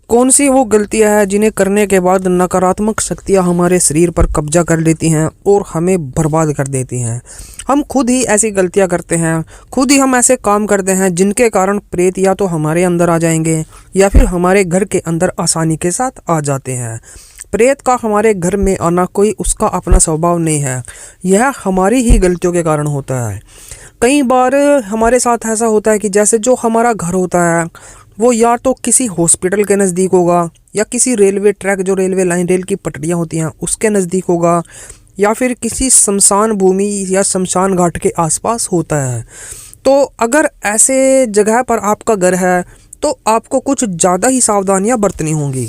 कौन सी वो गलतियां हैं जिन्हें करने के बाद नकारात्मक शक्तियां हमारे शरीर पर कब्जा कर लेती हैं और हमें बर्बाद कर देती हैं। हम खुद ही ऐसी गलतियां करते हैं, खुद ही हम ऐसे काम करते हैं जिनके कारण प्रेत या तो हमारे अंदर आ जाएंगे या फिर हमारे घर के अंदर आसानी के साथ आ जाते हैं। प्रेत का हमारे घर में आना कोई उसका अपना स्वभाव नहीं है, यह हमारी ही गलतियों के कारण होता है। कई बार हमारे साथ ऐसा होता है कि जैसे जो हमारा घर होता है वो या तो किसी हॉस्पिटल के नज़दीक होगा या किसी रेलवे ट्रैक, जो रेलवे लाइन, रेल की पटरियाँ होती हैं उसके नज़दीक होगा, या फिर किसी शमशान भूमि या शमशान घाट के आसपास होता है। तो अगर ऐसे जगह पर आपका घर है तो आपको कुछ ज़्यादा ही सावधानियां बरतनी होंगी,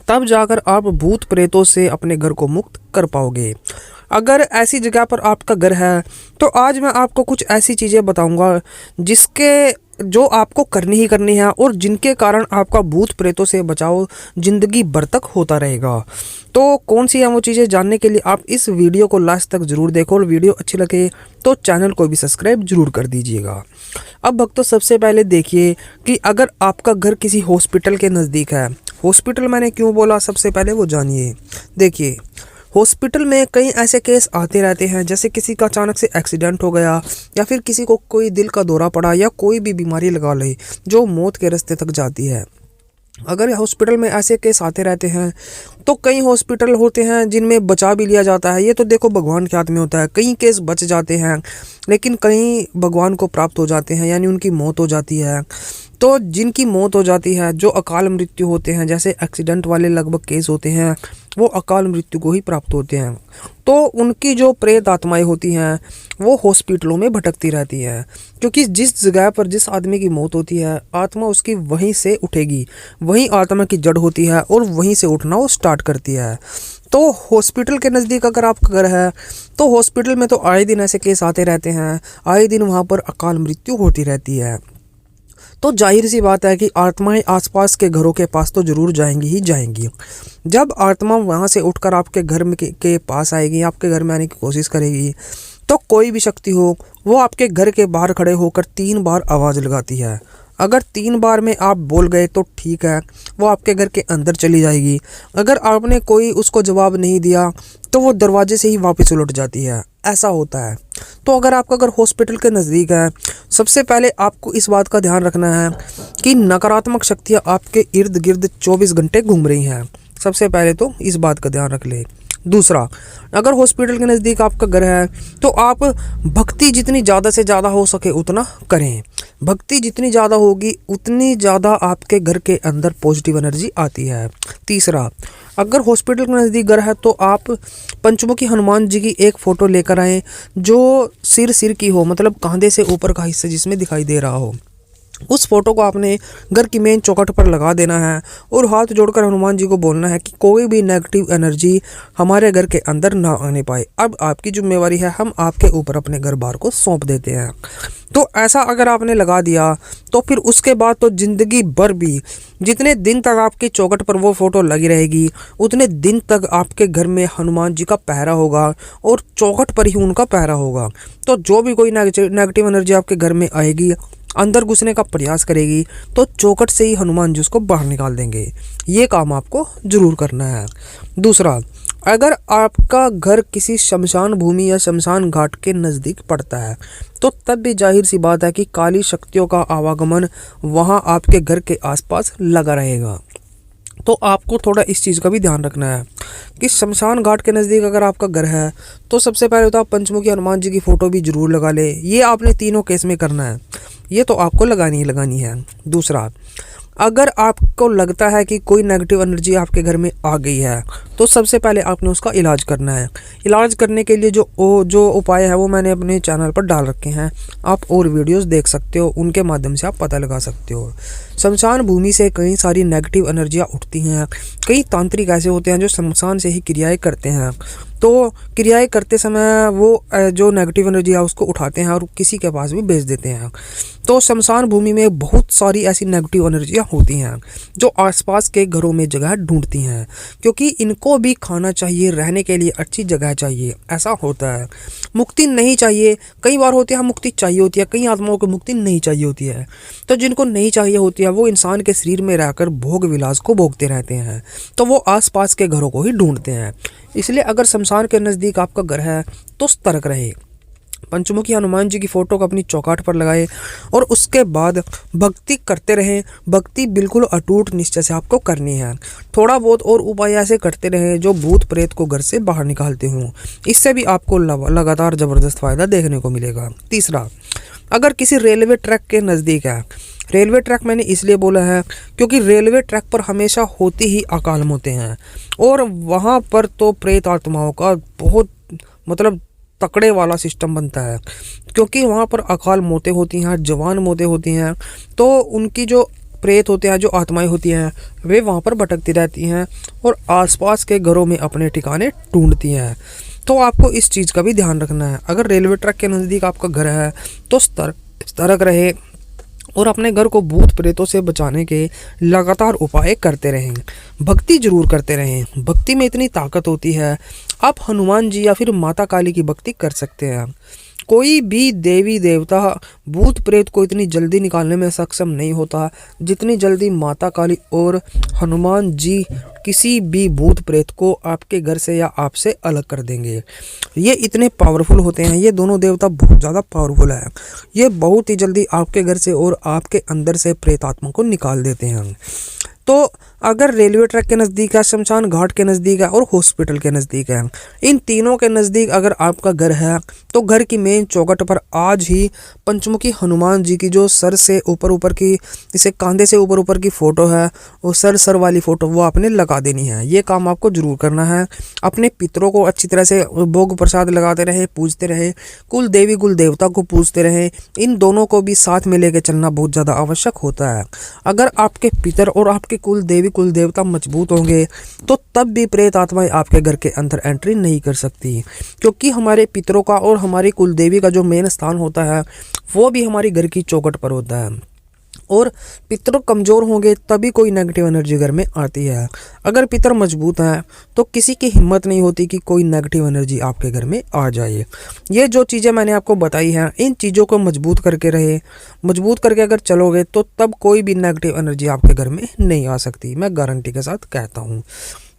तब जाकर आप भूत प्रेतों से अपने घर को मुक्त कर पाओगे। अगर ऐसी जगह पर आपका घर है तो आज मैं आपको कुछ ऐसी चीज़ें बताऊंगा जो आपको करनी ही करनी है और जिनके कारण आपका भूत प्रेतों से बचाव ज़िंदगी भर तक होता रहेगा। तो कौन सी हैं वो चीज़ें, जानने के लिए आप इस वीडियो को लास्ट तक ज़रूर देखो और वीडियो अच्छी लगे तो चैनल को भी सब्सक्राइब ज़रूर कर दीजिएगा। अब भक्तों, सबसे पहले देखिए कि अगर आपका घर किसी हॉस्पिटल के नज़दीक है, हॉस्पिटल मैंने क्यों बोला सबसे पहले वो जानिए। देखिए, हॉस्पिटल में कई ऐसे केस आते रहते हैं, जैसे किसी का अचानक से एक्सीडेंट हो गया या फिर किसी को कोई दिल का दौरा पड़ा या कोई भी बीमारी लगा ले जो मौत के रास्ते तक जाती है। अगर हॉस्पिटल में ऐसे केस आते रहते हैं तो कई हॉस्पिटल होते हैं जिनमें बचा भी लिया जाता है। ये तो देखो भगवान के हाथ में होता है, कई केस बच जाते हैं लेकिन कई भगवान को प्राप्त हो जाते हैं, यानी उनकी मौत हो जाती है। तो जिनकी मौत हो जाती है, जो अकाल मृत्यु होते हैं, जैसे एक्सीडेंट वाले लगभग केस होते हैं, वो अकाल मृत्यु को ही प्राप्त होते हैं। तो उनकी जो प्रेत आत्माएं होती हैं वो हॉस्पिटलों में भटकती रहती हैं, क्योंकि जिस जगह पर जिस आदमी की मौत होती है आत्मा उसकी वहीं से उठेगी, वहीं आत्मा की जड़ होती है और वहीं से उठना वो स्टार्ट करती है। तो हॉस्पिटल के नज़दीक अगर आपका घर है तो हॉस्पिटल में तो आए दिन ऐसे केस आते रहते हैं, आए दिन वहाँ पर अकाल मृत्यु होती रहती है। तो जाहिर सी बात है कि आत्माएं आसपास के घरों के पास तो ज़रूर जाएंगी ही जाएंगी। जब आत्मा वहाँ से उठकर आपके घर में के पास आएगी, आपके घर में आने की कोशिश करेगी, तो कोई भी शक्ति हो वो आपके घर के बाहर खड़े होकर 3 बार आवाज़ लगाती है। अगर 3 बार में आप बोल गए तो ठीक है, वो आपके घर के अंदर चली जाएगी। अगर आपने कोई उसको जवाब नहीं दिया तो वो दरवाजे से ही वापस उलट जाती है, ऐसा होता है। तो अगर आपका घर हॉस्पिटल के नज़दीक है, सबसे पहले आपको इस बात का ध्यान रखना है कि नकारात्मक शक्तियाँ आपके इर्द गिर्द 24 घंटे घूम रही हैं। सबसे पहले तो इस बात का ध्यान रख ले। दूसरा, अगर हॉस्पिटल के नज़दीक आपका घर है तो आप भक्ति जितनी ज़्यादा से ज़्यादा हो सके उतना करें। भक्ति जितनी ज़्यादा होगी उतनी ज़्यादा आपके घर के अंदर पॉजिटिव एनर्जी आती है। तीसरा, अगर हॉस्पिटल के नज़दीक घर है तो आप पंचमुखी हनुमान जी की एक फ़ोटो लेकर आएँ जो सिर की हो, मतलब कंधे से ऊपर का हिस्सा जिसमें दिखाई दे रहा हो। उस फोटो को आपने घर की मेन चौखट पर लगा देना है और हाथ जोड़कर हनुमान जी को बोलना है कि कोई भी नेगेटिव एनर्जी हमारे घर के अंदर ना आने पाए। अब आपकी जिम्मेवारी है, हम आपके ऊपर अपने घर बार को सौंप देते हैं। तो ऐसा अगर आपने लगा दिया तो फिर उसके बाद तो ज़िंदगी भर भी, जितने दिन तक आपकी चौखट पर वो फ़ोटो लगी रहेगी उतने दिन तक आपके घर में हनुमान जी का पहरा होगा और चौखट पर ही उनका पहरा होगा। तो जो भी कोई नेगेटिव एनर्जी आपके घर में आएगी, अंदर घुसने का प्रयास करेगी, तो चौखट से ही हनुमान जी उसको बाहर निकाल देंगे। ये काम आपको ज़रूर करना है। दूसरा, अगर आपका घर किसी शमशान भूमि या शमशान घाट के नज़दीक पड़ता है तो तब भी जाहिर सी बात है कि काली शक्तियों का आवागमन वहाँ आपके घर के आसपास लगा रहेगा। तो आपको थोड़ा इस चीज़ का भी ध्यान रखना है कि शमशान घाट के नज़दीक अगर आपका घर है तो सबसे पहले तो आप पंचमुखी हनुमान जी की फ़ोटो भी ज़रूर लगा ले। ये आपने तीनों केस में करना है, ये तो आपको लगानी है। दूसरा, अगर आपको लगता है कि कोई नेगेटिव एनर्जी आपके घर में आ गई है तो सबसे पहले आपने उसका इलाज करना है। इलाज करने के लिए जो उपाय है वो मैंने अपने चैनल पर डाल रखे हैं, आप और वीडियोस देख सकते हो, उनके माध्यम से आप पता लगा सकते हो। शमशान भूमि से कई सारी नेगेटिव एनर्जियाँ उठती हैं। कई तांत्रिक ऐसे होते हैं जो शमशान से ही क्रियाएँ करते हैं। तो क्रियाएं करते समय वो जो नेगेटिव एनर्जी है उसको उठाते हैं और किसी के पास भी भेज देते हैं। तो शमशान भूमि में बहुत सारी ऐसी नेगेटिव एनर्जियाँ होती हैं जो आसपास के घरों में जगह ढूंढती हैं, क्योंकि इनको भी खाना चाहिए, रहने के लिए अच्छी जगह चाहिए, ऐसा होता है। मुक्ति नहीं चाहिए, कई बार होती है मुक्ति चाहिए होती है, कई आत्माओं को मुक्ति नहीं चाहिए होती है। तो जिनको नहीं चाहिए होती है वो इंसान के शरीर में रहकर भोग विलास को भोगते रहते हैं, तो वो आसपास के घरों को ही ढूंढते हैं। इसलिए अगर शमशान के नज़दीक आपका घर है तो सतर्क रहे। पंचमुखी हनुमान जी की फ़ोटो को अपनी चौकाट पर लगाए और उसके बाद भक्ति करते रहें। भक्ति बिल्कुल अटूट निश्चय से आपको करनी है। थोड़ा बहुत और उपाय ऐसे करते रहें जो भूत प्रेत को घर से बाहर निकालते हों। इससे भी आपको लगातार ज़बरदस्त फ़ायदा देखने को मिलेगा। तीसरा, अगर किसी रेलवे ट्रैक के नज़दीक है, रेलवे ट्रैक मैंने इसलिए बोला है क्योंकि रेलवे ट्रैक पर हमेशा होती ही अकाल मौतें हैं और वहाँ पर तो प्रेत आत्माओं का बहुत तकड़े वाला सिस्टम बनता है, क्योंकि वहाँ पर अकाल मौतें होती हैं, जवान मौतें होती हैं। तो उनकी जो प्रेत होते हैं, जो आत्माएं होती हैं, वे वहाँ पर भटकती रहती हैं और आसपास के घरों में अपने ठिकाने ढूंढती हैं। तो आपको इस चीज़ का भी ध्यान रखना है। अगर रेलवे ट्रैक के नज़दीक आपका घर है तो सतर्क रहे और अपने घर को भूत प्रेतों से बचाने के लगातार उपाय करते रहें। भक्ति जरूर करते रहें। भक्ति में इतनी ताकत होती है, आप हनुमान जी या फिर माता काली की भक्ति कर सकते हैं। कोई भी देवी देवता भूत प्रेत को इतनी जल्दी निकालने में सक्षम नहीं होता जितनी जल्दी माता काली और हनुमान जी किसी भी भूत प्रेत को आपके घर से या आपसे अलग कर देंगे। ये इतने पावरफुल होते हैं, ये दोनों देवता बहुत ज़्यादा पावरफुल है। ये बहुत ही जल्दी आपके घर से और आपके अंदर से प्रेत आत्मा को निकाल देते हैं। तो अगर रेलवे ट्रैक के नज़दीक है, शमशान घाट के नज़दीक है और हॉस्पिटल के नज़दीक है, इन तीनों के नज़दीक अगर आपका घर है तो घर की मेन चौखट पर आज ही पंचमुखी हनुमान जी की जो सर से ऊपर की, इसे कंधे से ऊपर की फ़ोटो है, वो सर वाली फ़ोटो वो आपने लगा देनी है। ये काम आपको ज़रूर करना है। अपने पितरों को अच्छी तरह से भोग प्रसाद लगाते रहे, पूजते रहे, कुल देवी कुल देवता को पूजते रहे। इन दोनों को भी साथ में लेके चलना बहुत ज़्यादा आवश्यक होता है। अगर आपके पितर और आपके कुल देवी कुल देवता मजबूत होंगे तो तब भी प्रेत आत्माएं आपके घर के अंदर एंट्री नहीं कर सकती, क्योंकि हमारे पितरों का और हमारी कुल देवी का जो मेन स्थान होता है वो भी हमारी घर की चौखट पर होता है। और पितर कमज़ोर होंगे तभी कोई नेगेटिव एनर्जी घर में आती है। अगर पितर मजबूत हैं तो किसी की हिम्मत नहीं होती कि कोई नेगेटिव एनर्जी आपके घर में आ जाए। ये जो चीज़ें मैंने आपको बताई हैं, इन चीज़ों को मजबूत करके रहे, मजबूत करके अगर चलोगे तो तब कोई भी नेगेटिव एनर्जी आपके घर में नहीं आ सकती, मैं गारंटी के साथ कहता हूँ।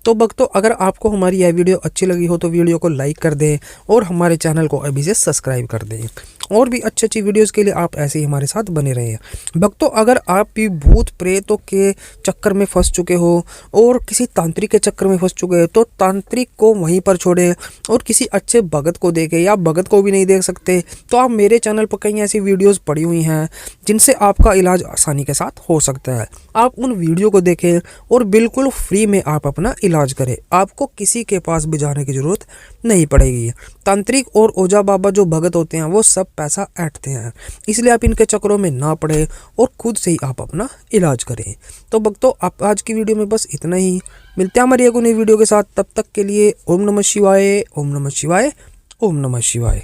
तो भक्तों, अगर आपको हमारी यह वीडियो अच्छी लगी हो तो वीडियो को लाइक कर दें और हमारे चैनल को अभी से सब्सक्राइब कर दें। और भी अच्छी वीडियोस के लिए आप ऐसे ही हमारे साथ बने रहें। भक्तों, अगर आप भी भूत प्रेतों के चक्कर में फंस चुके हो और किसी तांत्रिक के चक्कर में फंस चुके हो तो तांत्रिक को वहीं पर छोड़ें और किसी अच्छे भगत को देखें, या भगत को भी नहीं देख सकते तो आप मेरे चैनल पर कई ऐसी वीडियोज़ पड़ी हुई हैं जिनसे आपका इलाज आसानी के साथ हो सकता है। आप उन वीडियो को देखें और बिल्कुल फ्री में आप अपना इलाज करें। आपको किसी के पास भी जाने की ज़रूरत नहीं पड़ेगी। तांत्रिक और ओझा बाबा जो भगत होते हैं वो सब पैसा ऐंठते हैं, इसलिए आप इनके चक्करों में ना पड़े और खुद से ही आप अपना इलाज करें। तो भक्तों, आप आज की वीडियो में बस इतना ही। मिलते हैं हमारी एक नई वीडियो के साथ। तब तक के लिए ओम नमः शिवाय, ओम नमः शिवाय, ओम नमः शिवाय।